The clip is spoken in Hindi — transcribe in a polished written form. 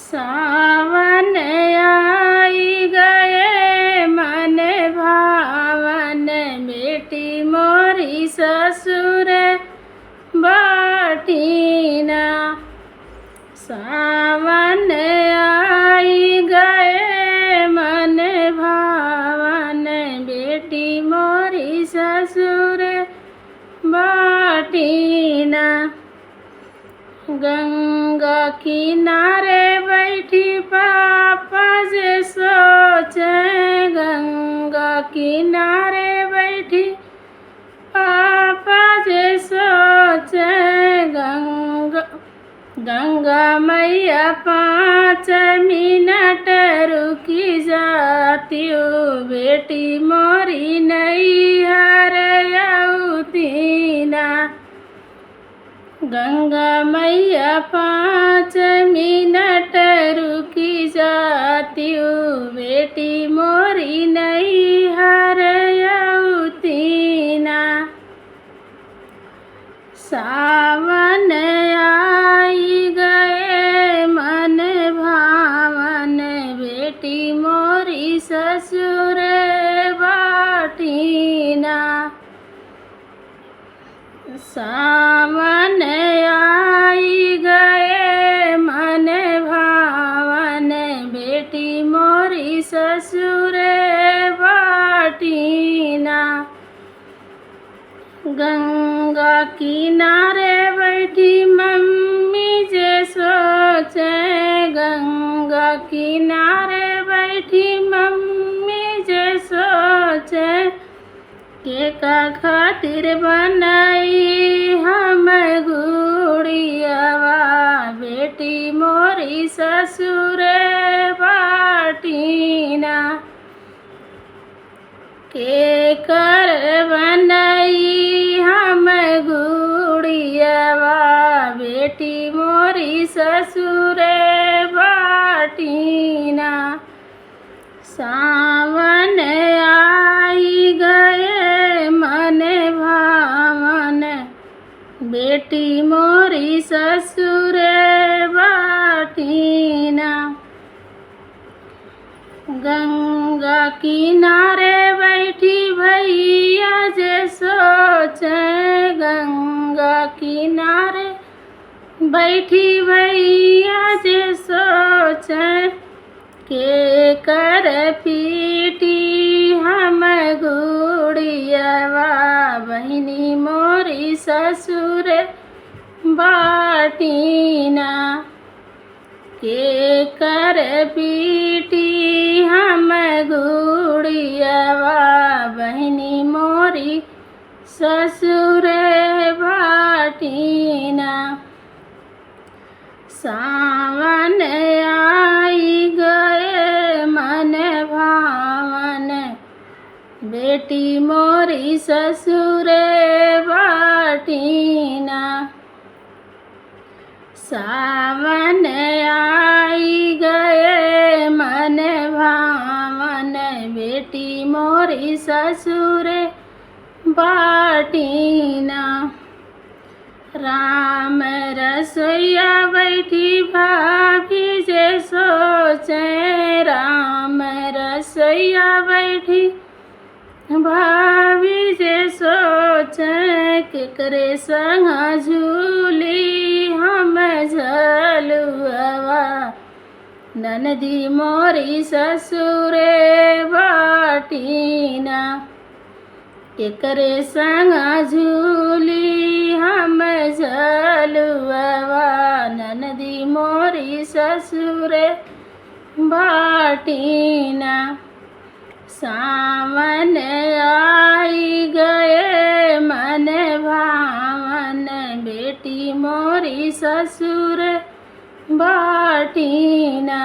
सावन आई गए मन भावन, बेटी मोरी ससुर बाटीना। सावन आई गए मन भावन, बेटी मोरी ससुर बाटीना। गंगा किनारे बैठी पापा जे सोचे, गंगा किनारे बैठी पापा जे सोचे। गंगा मैया 5 मिनट रुकी जाती हो, बेटी मोरी नैहर औतीना। गंगा मैया 5 मिनट रुकी जाती हो, बेटी मोरी नैहर औतीना। सावन आई गए मन भावन, बेटी मोरी ससुर बाटीना। सावन आई गए मन भावन, बेटी मोरी ससुर बाटीना। गंगा किनारे बैठी मम्मी जे सोचे, गंगा किनारे बैठी मम्मी जे सोचे। के का खातिर बनाई हम गुड़ियावा, बेटी मोरी ससुर बाटीना। के कर बनाई हम गुड़ियावा, बेटी मोरी ससुर बाटीना। सावन आई गए मन भावन, बेटी मोरी ससुर बाटीना। गंगा किनारे बैठी भैया जे सोचे, गंगा किनारे बैठी भैया जे सोचे। के कर पीटी हम गुड़ियावा, बहिनी मोरी ससुर बाटीना। के कर पीटी हम गुड़ियावा, बहिनी मोरी ससुर बाटीना। सावन आई गए मन भावन, बेटी मोरी ससुर बाटीना। सावन आई गए मन भावन, बेटी मोरी ससुर बाटीना। राम रसोइया बैठी भाभी जे सोचे, राम रसोइया बैठी भाभी जे सोचे। केकरे संग झूली हम झलुआवा, ननदी मोरी ससुर बाटीना। केकरे संग झूली हम झलुआवा, ननदी मोरी ससुर बाटीना। सावन आई गए मन भावन, बेटी मोरी ससुर बाटीना।